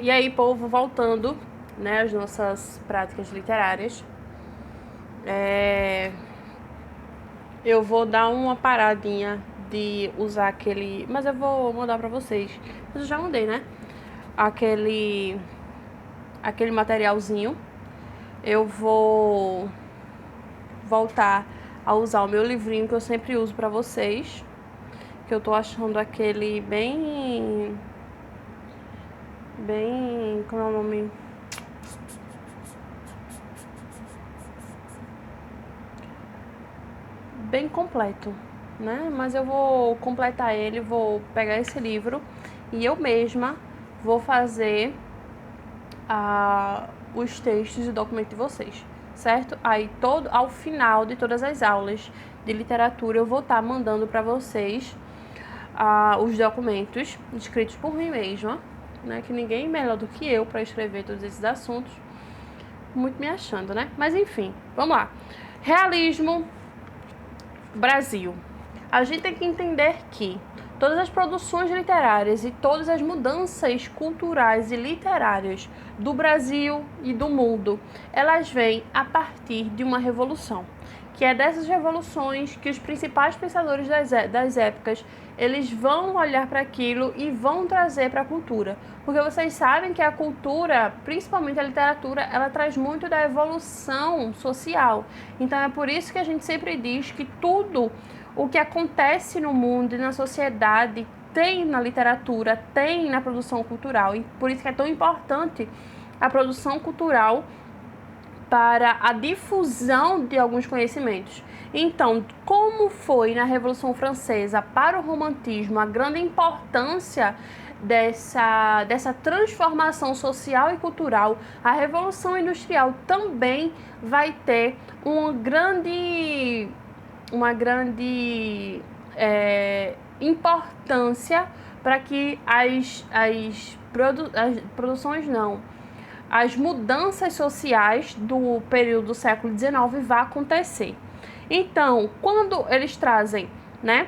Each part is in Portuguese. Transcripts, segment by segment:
E aí, povo, voltando, né, às nossas práticas literárias, eu vou dar uma paradinha de usar aquele... Mas eu vou mandar pra vocês. Mas eu já mandei, né? Aquele materialzinho. Eu vou voltar a usar o meu livrinho que eu sempre uso pra vocês. Que eu tô achando aquele bem... Como é o nome? Bem completo, né? Mas eu vou completar ele, vou pegar esse livro e eu mesma vou fazer os textos e documento de vocês, certo? Aí ao final de todas as aulas de literatura eu vou estar mandando para vocês os documentos escritos por mim mesma, né? Que ninguém é melhor do que eu para escrever todos esses assuntos, muito me achando, né? Mas enfim, vamos lá. Realismo, Brasil. A gente tem que entender que todas as produções literárias e todas as mudanças culturais e literárias do Brasil e do mundo, elas vêm a partir de uma revolução, que é dessas revoluções que os principais pensadores das épocas, eles vão olhar para aquilo e vão trazer para a cultura. Porque vocês sabem que a cultura, principalmente a literatura, ela traz muito da evolução social. Então é por isso que a gente sempre diz que tudo o que acontece no mundo e na sociedade tem na literatura, tem na produção cultural. E por isso que é tão importante a produção cultural para a difusão de alguns conhecimentos. Então, como foi na Revolução Francesa para o romantismo a grande importância dessa transformação social e cultural, a Revolução Industrial também vai ter uma grande importância para que as mudanças sociais do período do século XIX vão acontecer. Então, quando eles trazem, né,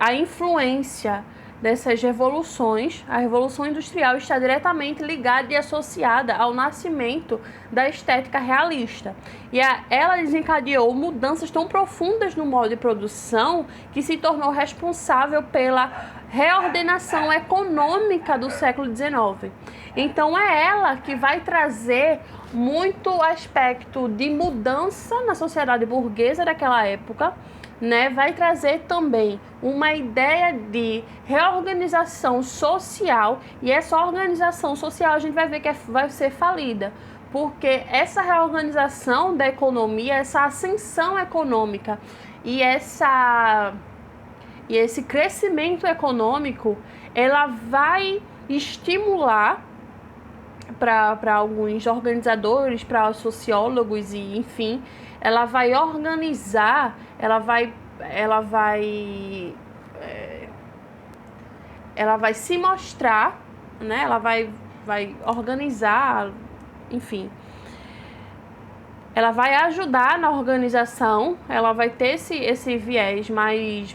a influência dessas revoluções, a Revolução Industrial está diretamente ligada e associada ao nascimento da estética realista. E ela desencadeou mudanças tão profundas no modo de produção que se tornou responsável pela reordenação econômica do século XIX. Então é ela que vai trazer muito aspecto de mudança na sociedade burguesa daquela época, né? Vai trazer também uma ideia de reorganização social, e essa organização social a gente vai ver que vai ser falida, porque essa reorganização da economia, essa ascensão econômica e esse crescimento econômico, ela vai estimular para alguns organizadores, para sociólogos e enfim, ela vai organizar, ela vai se mostrar, né? Ela vai organizar, enfim. Ela vai ajudar na organização, ela vai ter esse viés mais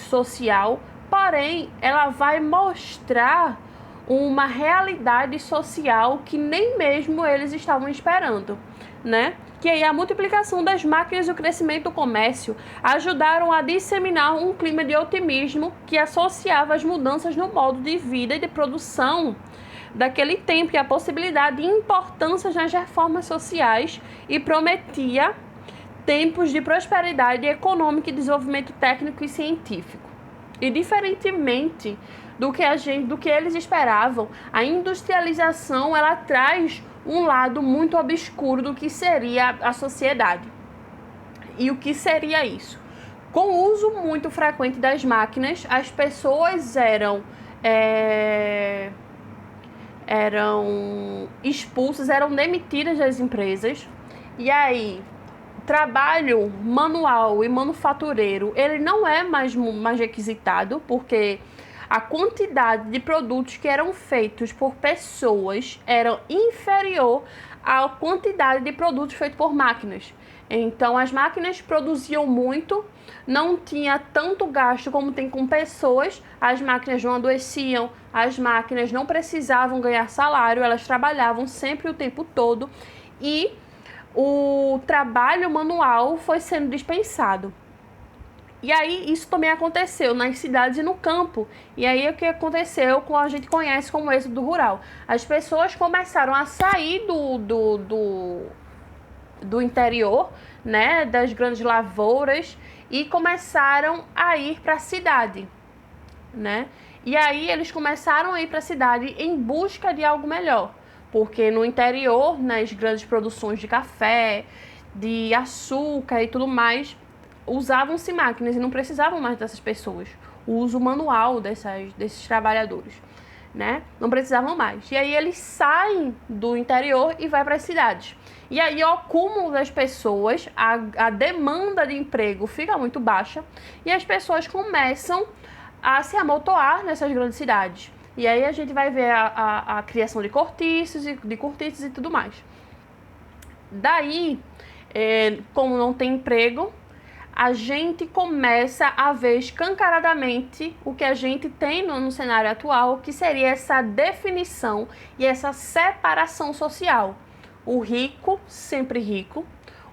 social, porém, ela vai mostrar uma realidade social que nem mesmo eles estavam esperando, né? Que aí a multiplicação das máquinas e o crescimento do comércio ajudaram a disseminar um clima de otimismo que associava as mudanças no modo de vida e de produção daquele tempo e a possibilidade de importâncias nas reformas sociais, e prometia tempos de prosperidade econômica e desenvolvimento técnico e científico. E diferentemente do que eles esperavam, a industrialização ela traz um lado muito obscuro do que seria a sociedade. E o que seria isso? Com o uso muito frequente das máquinas, as pessoas eram expulsas, eram demitidas das empresas. E aí, trabalho manual e manufatureiro, ele não é mais requisitado, porque a quantidade de produtos que eram feitos por pessoas era inferior à quantidade de produtos feitos por máquinas. Então as máquinas produziam muito, não tinha tanto gasto como tem com pessoas, as máquinas não adoeciam, as máquinas não precisavam ganhar salário, elas trabalhavam sempre o tempo todo e o trabalho manual foi sendo dispensado. E aí isso também aconteceu nas cidades e no campo. E aí o que aconteceu com a gente conhece como êxodo rural. As pessoas começaram a sair do interior, né, das grandes lavouras e começaram a ir para a cidade, né? E aí eles começaram a ir para a cidade em busca de algo melhor, porque no interior, nas grandes produções de café, de açúcar e tudo mais, usavam-se máquinas e não precisavam mais dessas pessoas. O uso manual desses trabalhadores, né? Não precisavam mais. E aí eles saem do interior e vai para as cidades. E aí o acúmulo das pessoas, a demanda de emprego fica muito baixa e as pessoas começam a se amontoar nessas grandes cidades. E aí a gente vai ver a criação de cortiços e tudo mais. Daí, como não tem emprego, a gente começa a ver escancaradamente o que a gente tem no cenário atual, que seria essa definição e essa separação social. O rico, sempre rico,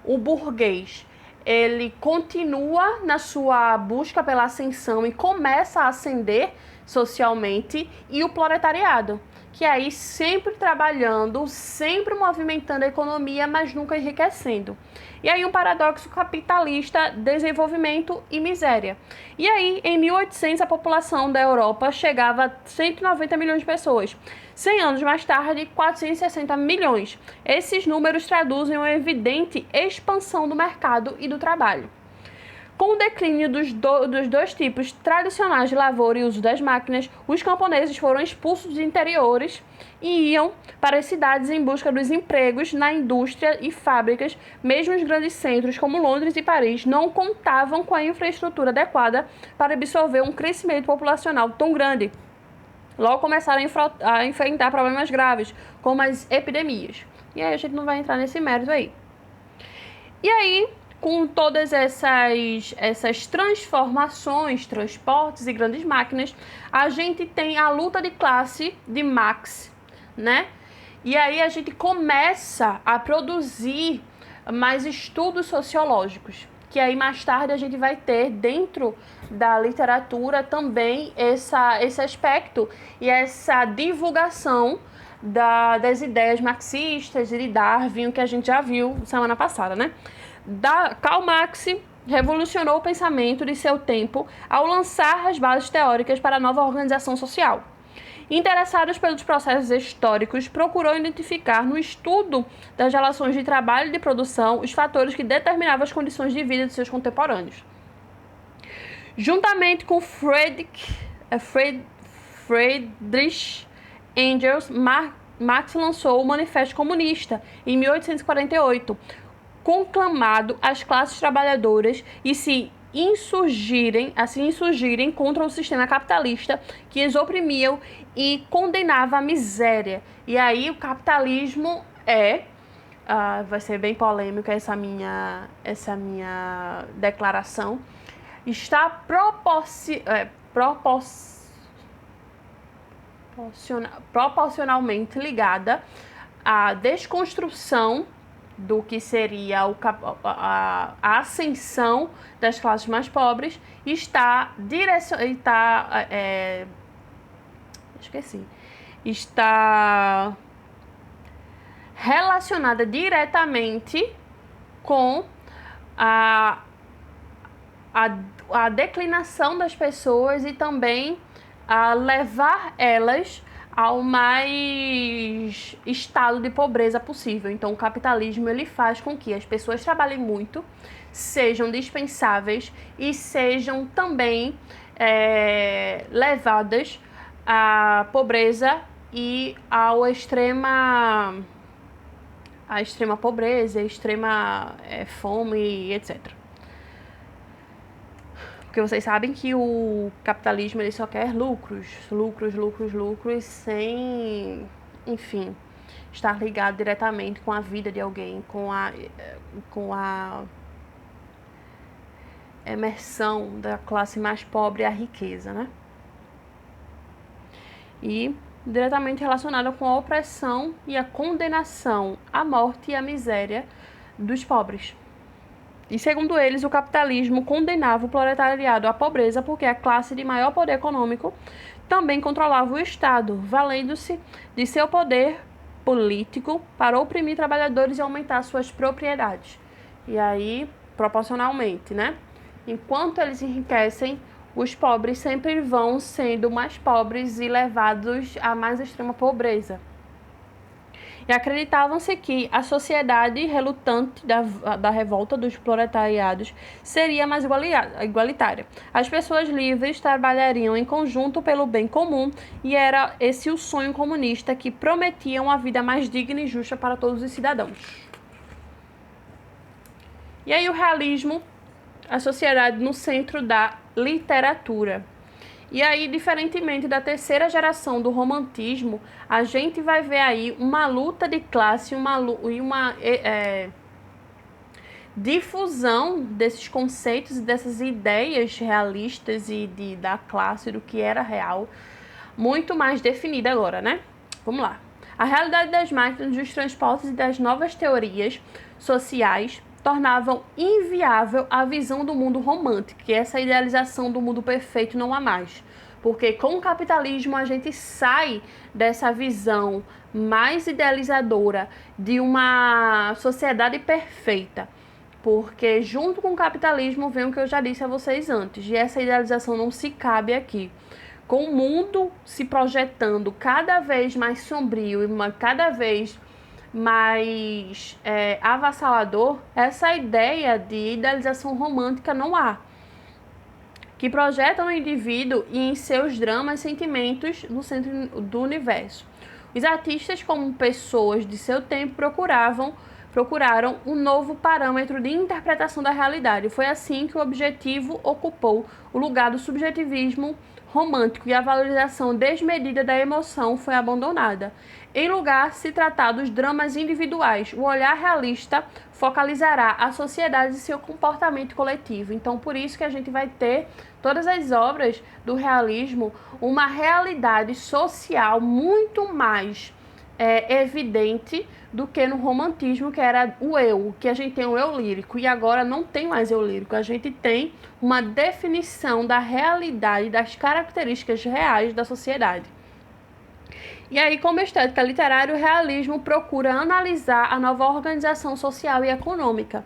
o burguês, ele continua na sua busca pela ascensão e começa a ascender socialmente, e o proletariado, que aí sempre trabalhando, sempre movimentando a economia, mas nunca enriquecendo. E aí um paradoxo capitalista, desenvolvimento e miséria. E aí, em 1800, a população da Europa chegava a 190 milhões de pessoas. 100 anos mais tarde, 460 milhões. Esses números traduzem uma evidente expansão do mercado e do trabalho. Com o declínio dos dois tipos tradicionais de lavoura e uso das máquinas, os camponeses foram expulsos dos interiores e iam para as cidades em busca dos empregos na indústria e fábricas. Mesmo os grandes centros como Londres e Paris não contavam com a infraestrutura adequada para absorver um crescimento populacional tão grande. Logo começaram a enfrentar problemas graves, como as epidemias. E aí a gente não vai entrar nesse mérito aí. E aí, com todas essas transformações, transportes e grandes máquinas, a gente tem a luta de classe de Marx, né? E aí a gente começa a produzir mais estudos sociológicos, que aí mais tarde a gente vai ter dentro da literatura também esse aspecto e essa divulgação das ideias marxistas e de Darwin, que a gente já viu semana passada, né? Karl Marx revolucionou o pensamento de seu tempo ao lançar as bases teóricas para a nova organização social. Interessados pelos processos históricos, procurou identificar no estudo das relações de trabalho e de produção os fatores que determinavam as condições de vida de seus contemporâneos. Juntamente com Friedrich Engels, Marx lançou o Manifesto Comunista em 1848, conclamado às classes trabalhadoras e se insurgirem contra o sistema capitalista que as oprimiam e condenava à miséria. E aí o capitalismo vai ser bem polêmica essa minha declaração, está proporcionalmente ligada à desconstrução do que seria a ascensão das classes mais pobres, está relacionada diretamente com a declinação das pessoas e também a levar elas ao mais estado de pobreza possível. Então o capitalismo ele faz com que as pessoas trabalhem muito, sejam dispensáveis e sejam também levadas à pobreza e à extrema pobreza, extrema fome, etc. Porque vocês sabem que o capitalismo ele só quer lucros sem, enfim, estar ligado diretamente com a vida de alguém, com a emersão da classe mais pobre à riqueza, né? E diretamente relacionada com a opressão e a condenação à morte e à miséria dos pobres. E segundo eles, o capitalismo condenava o proletariado à pobreza porque a classe de maior poder econômico também controlava o Estado, valendo-se de seu poder político para oprimir trabalhadores e aumentar suas propriedades. E aí, proporcionalmente, né? Enquanto eles enriquecem, os pobres sempre vão sendo mais pobres e levados à mais extrema pobreza. E acreditavam-se que a sociedade relutante da revolta dos proletariados seria mais igualitária. As pessoas livres trabalhariam em conjunto pelo bem comum e era esse o sonho comunista que prometia uma vida mais digna e justa para todos os cidadãos. E aí o realismo, a sociedade no centro da literatura. E aí, diferentemente da terceira geração do romantismo, a gente vai ver aí uma luta de classe e uma difusão desses conceitos e dessas ideias realistas da classe, do que era real, muito mais definida agora, né? Vamos lá. A realidade das máquinas, dos transportes e das novas teorias sociais tornavam inviável a visão do mundo romântico, que essa idealização do mundo perfeito não há mais. Porque com o capitalismo a gente sai dessa visão mais idealizadora de uma sociedade perfeita. Porque junto com o capitalismo vem o que eu já disse a vocês antes, e essa idealização não se cabe aqui. Com o mundo se projetando cada vez mais sombrio e cada vez mais avassalador, essa ideia de idealização romântica não há, que projeta o indivíduo e em seus dramas sentimentos no centro do universo. Os artistas, como pessoas de seu tempo, procuraram um novo parâmetro de interpretação da realidade. Foi assim que o objetivo ocupou o lugar do subjetivismo romântico e a valorização desmedida da emoção foi abandonada. Em lugar de se tratar dos dramas individuais, o olhar realista focalizará a sociedade e seu comportamento coletivo. Então, por isso que a gente vai ter todas as obras do realismo uma realidade social muito mais evidente do que no romantismo, que era o eu, que a gente tem o eu lírico, e agora não tem mais eu lírico, a gente tem uma definição da realidade, das características reais da sociedade. E aí, como estética literária, o realismo procura analisar a nova organização social e econômica,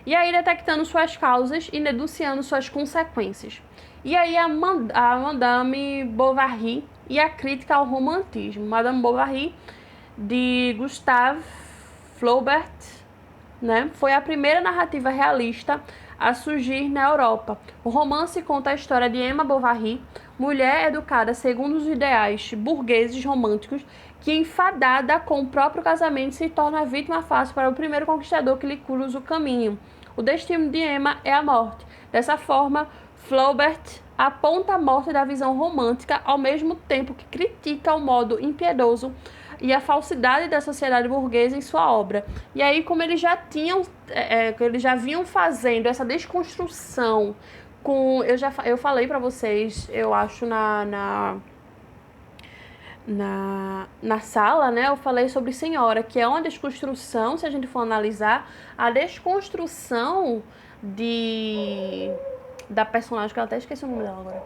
e aí detectando suas causas e denunciando suas consequências. E aí a Madame Bovary e a crítica ao romantismo. Madame Bovary, de Gustave Flaubert, né, foi a primeira narrativa realista a surgir na Europa. O romance conta a história de Emma Bovary, mulher educada segundo os ideais burgueses românticos, que, enfadada com o próprio casamento, se torna a vítima fácil para o primeiro conquistador que lhe cruza o caminho. O destino de Emma é a morte. Dessa forma, Flaubert aponta a morte da visão romântica, ao mesmo tempo que critica o modo impiedoso e a falsidade da sociedade burguesa em sua obra. E aí, como eles já vinham fazendo essa desconstrução eu falei para vocês, eu acho na sala, né, eu falei sobre Senhora, que é uma desconstrução, se a gente for analisar, a desconstrução da personagem, que eu até esqueci o nome dela agora,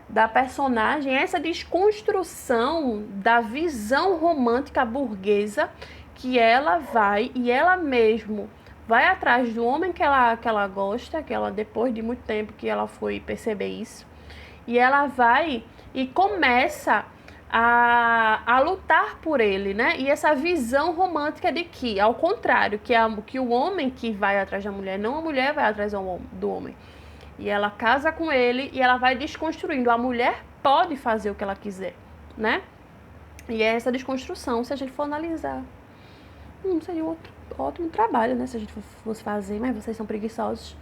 da personagem, essa desconstrução da visão romântica burguesa, que ela vai, e ela mesmo vai atrás do homem que ela gosta, que ela, depois de muito tempo que ela foi perceber isso, e ela vai e começa a lutar por ele, né? E essa visão romântica de que, ao contrário, que o homem que vai atrás da mulher, não a mulher vai atrás do homem. E ela casa com ele e ela vai desconstruindo. A mulher pode fazer o que ela quiser, né? E é essa desconstrução, se a gente for analisar. Seria um ótimo trabalho, né? Se a gente fosse fazer, mas vocês são preguiçosos.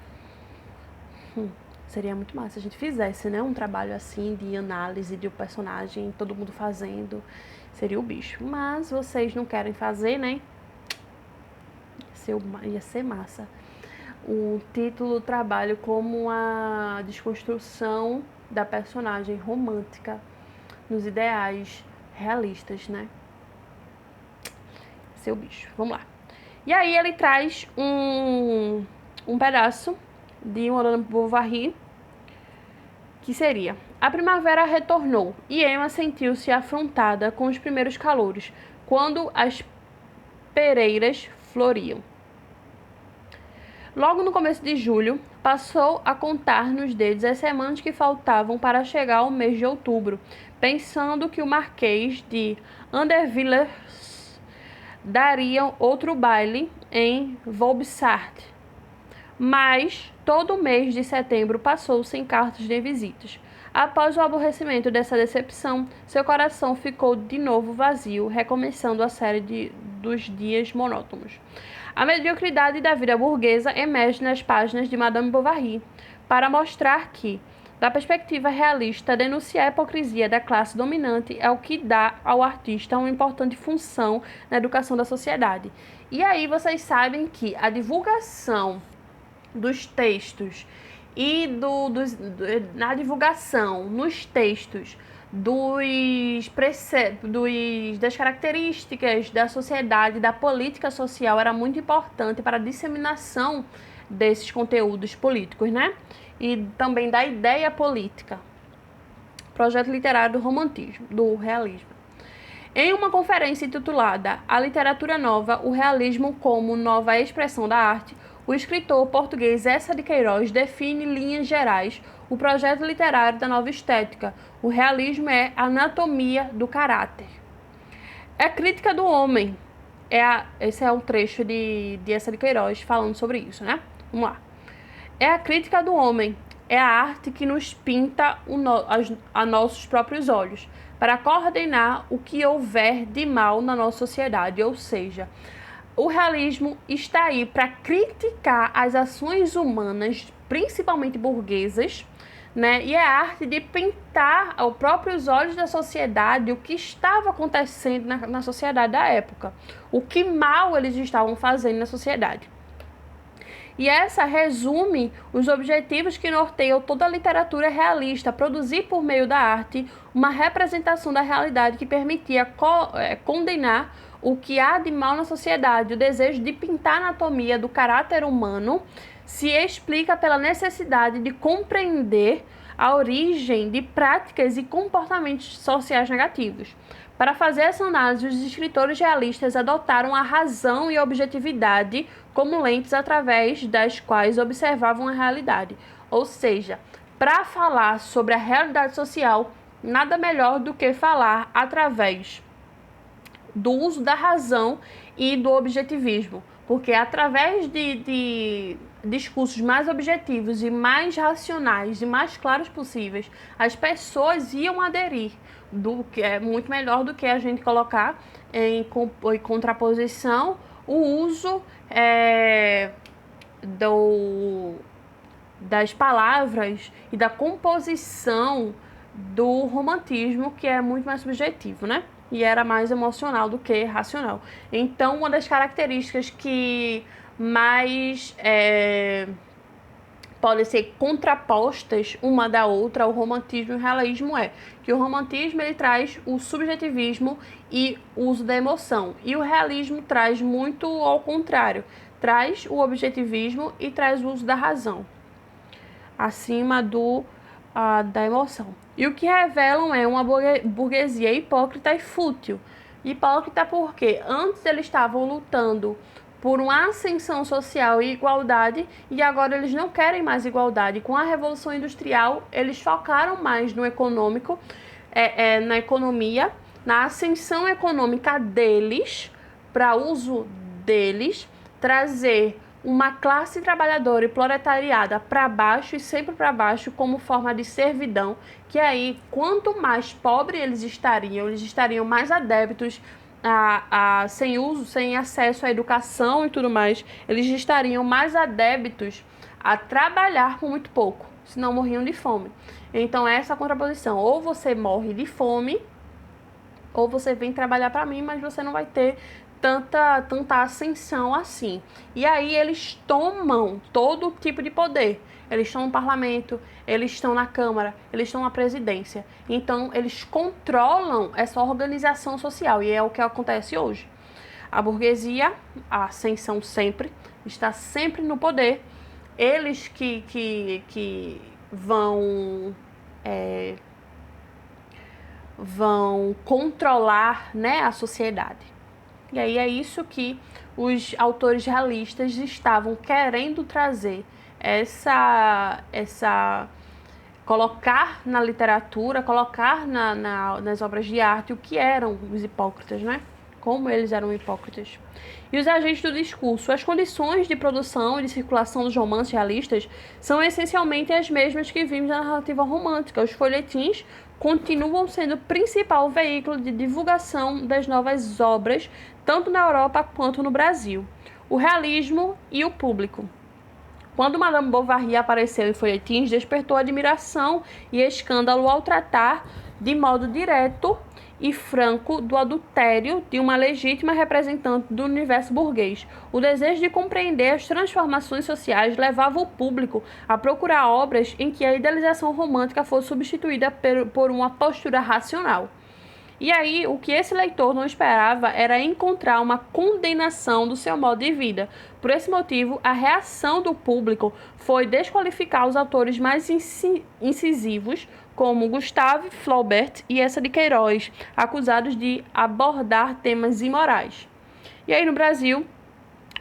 Seria muito massa se a gente fizesse, né? Um trabalho assim de análise de um personagem, todo mundo fazendo. Seria o bicho. Mas vocês não querem fazer, né? Ia ser massa. O título do trabalho como a desconstrução da personagem romântica nos ideais realistas, né? Seu bicho. Vamos lá. E aí ele traz um pedaço de Madame Bovary, que seria: a primavera retornou e Emma sentiu-se afrontada com os primeiros calores, quando as pereiras floriam. Logo no começo de julho, passou a contar nos dedos as semanas que faltavam para chegar ao mês de outubro, pensando que o Marquês de Andervilliers daria outro baile em Vaubyessard. Mas todo o mês de setembro passou sem cartas nem visitas. Após o aborrecimento dessa decepção, seu coração ficou de novo vazio, recomeçando a série dos dias monótonos. A mediocridade da vida burguesa emerge nas páginas de Madame Bovary para mostrar que, da perspectiva realista, denunciar a hipocrisia da classe dominante é o que dá ao artista uma importante função na educação da sociedade. E aí vocês sabem que a divulgação dos textos e na divulgação nos textos das características da sociedade, da política social, era muito importante para a disseminação desses conteúdos políticos, né? E também da ideia política. Projeto literário do romantismo, do realismo. Em uma conferência intitulada A Literatura Nova, o Realismo como Nova Expressão da Arte, o escritor português Eça de Queiroz define em linhas gerais o projeto literário da nova estética. O realismo é a anatomia do caráter. É a crítica do homem. Esse é um trecho de Eça de Queiroz falando sobre isso, né? Vamos lá. É a crítica do homem. É a arte que nos pinta a nossos próprios olhos, para coordenar o que houver de mal na nossa sociedade, ou seja, o realismo está aí para criticar as ações humanas, principalmente burguesas, né? E é a arte de pintar aos próprios olhos da sociedade o que estava acontecendo na sociedade da época, o que mal eles estavam fazendo na sociedade. E essa resume os objetivos que norteiam toda a literatura realista, produzir por meio da arte uma representação da realidade que permitia condenar o que há de mal na sociedade. O desejo de pintar a anatomia do caráter humano se explica pela necessidade de compreender a origem de práticas e comportamentos sociais negativos. Para fazer essa análise, os escritores realistas adotaram a razão e a objetividade como lentes através das quais observavam a realidade. Ou seja, para falar sobre a realidade social, nada melhor do que falar através do uso da razão e do objetivismo, porque através de discursos mais objetivos e mais racionais e mais claros possíveis, as pessoas iam aderir, do que é muito melhor do que a gente colocar em contraposição o uso das palavras e da composição do romantismo, que é muito mais subjetivo, né? E era mais emocional do que racional. Então, uma das características que mais podem ser contrapostas uma da outra, o romantismo e o realismo, é que o romantismo ele traz o subjetivismo e o uso da emoção, e o realismo traz muito ao contrário, traz o objetivismo e traz o uso da razão acima da emoção. E o que revelam é uma burguesia hipócrita e fútil. Hipócrita porque antes eles estavam lutando por uma ascensão social e igualdade, e agora eles não querem mais igualdade. Com a Revolução Industrial, eles focaram mais no econômico, na economia, na ascensão econômica deles, para uso deles, trazer uma classe trabalhadora e proletariada para baixo e sempre para baixo como forma de servidão, que aí, quanto mais pobre eles estariam mais adeptos sem acesso à educação e tudo mais, eles estariam mais adeptos a trabalhar por muito pouco, senão morriam de fome. Então, essa contraposição, ou você morre de fome, ou você vem trabalhar para mim, mas você não vai ter tanta ascensão assim. E aí eles tomam todo tipo de poder. Eles estão no parlamento, eles estão na Câmara, eles estão na presidência. Então, eles controlam essa organização social, e é o que acontece hoje. A burguesia, a ascensão sempre, está sempre no poder. Eles que vão controlar, né, a sociedade. E aí é isso que os autores realistas estavam querendo trazer, colocar na literatura, colocar nas obras de arte o que eram os hipócritas, né? Como eles eram hipócritas. E os agentes do discurso. As condições de produção e de circulação dos romances realistas são essencialmente as mesmas que vimos na narrativa romântica. Os folhetins continuam sendo o principal veículo de divulgação das novas obras, tanto na Europa quanto no Brasil. O realismo e o público. Quando Madame Bovary apareceu em folhetins, despertou admiração e escândalo ao tratar de modo direto e franco do adultério de uma legítima representante do universo burguês. O desejo de compreender as transformações sociais levava o público a procurar obras em que a idealização romântica fosse substituída por uma postura racional. E aí, o que esse leitor não esperava era encontrar uma condenação do seu modo de vida. Por esse motivo, a reação do público foi desqualificar os autores mais incisivos, como Gustave Flaubert e Eça de Queiroz, acusados de abordar temas imorais. E aí, no Brasil,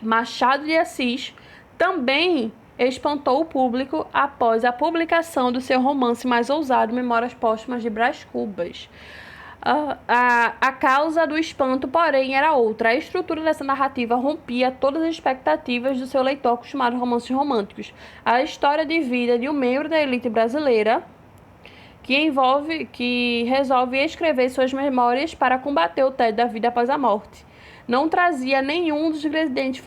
Machado de Assis também espantou o público após a publicação do seu romance mais ousado, Memórias Póstumas de Brás Cubas. A causa do espanto, porém, era outra. A estrutura dessa narrativa rompia todas as expectativas do seu leitor acostumado a romances românticos. A história de vida de um membro da elite brasileira que resolve escrever suas memórias para combater o tédio da vida após a morte. Não trazia nenhum dos ingredientes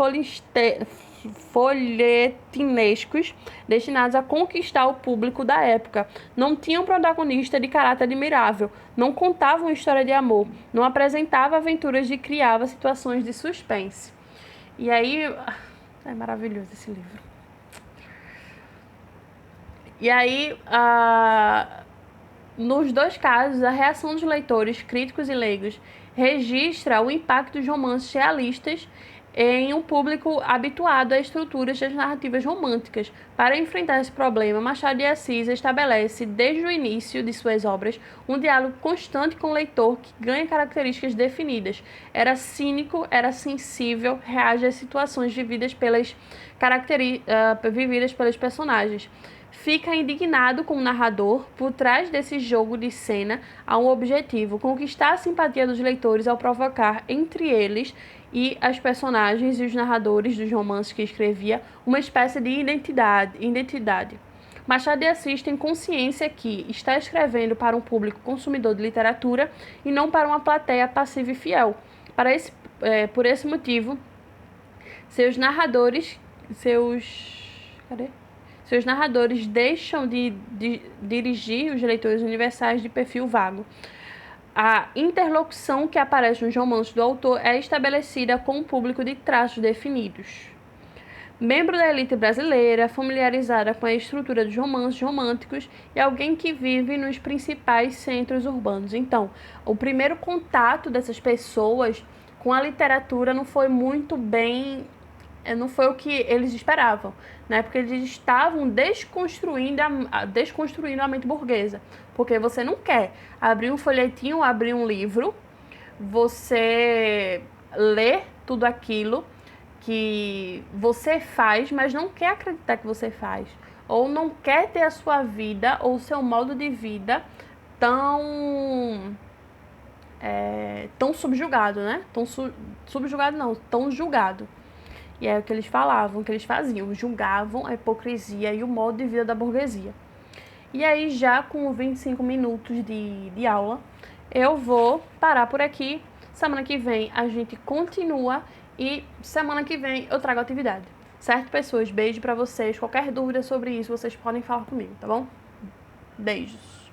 folhetinescos destinados a conquistar o público da época. Não tinha um protagonista de caráter admirável, não contava uma história de amor, não apresentava aventuras e criava situações de suspense. E aí, é maravilhoso esse livro. E aí, nos dois casos, a reação dos leitores, críticos e leigos, registra o impacto dos romances realistas em um público habituado a estruturas das narrativas românticas. Para enfrentar esse problema, Machado de Assis estabelece, desde o início de suas obras, um diálogo constante com o leitor que ganha características definidas. Era cínico, era sensível, reage às situações vividas pelos personagens. Fica indignado com o narrador. Por trás desse jogo de cena há um objetivo: conquistar a simpatia dos leitores ao provocar entre eles e as personagens e os narradores dos romances que escrevia uma espécie de identidade. Machado de Assis tem consciência que está escrevendo para um público consumidor de literatura e não para uma plateia passiva e fiel. Por esse motivo, seus narradores deixam de dirigir os leitores universais de perfil vago. A interlocução que aparece nos romances do autor é estabelecida com um público de traços definidos. Membro da elite brasileira, familiarizada com a estrutura dos romances românticos e alguém que vive nos principais centros urbanos. Então, o primeiro contato dessas pessoas com a literatura não foi muito bem... não foi o que eles esperavam, né? Porque eles estavam desconstruindo a mente burguesa. Porque você não quer abrir um folhetinho, abrir um livro, você lê tudo aquilo que você faz, mas não quer acreditar que você faz. Ou não quer ter a sua vida ou o seu modo de vida tão subjugado, né? Subjugado não, tão julgado. E é o que eles falavam, o que eles faziam, julgavam a hipocrisia e o modo de vida da burguesia. E aí, já com 25 minutos de aula, eu vou parar por aqui. Semana que vem a gente continua e semana que vem eu trago atividade. Certo, pessoas? Beijo pra vocês. Qualquer dúvida sobre isso, vocês podem falar comigo, tá bom? Beijos.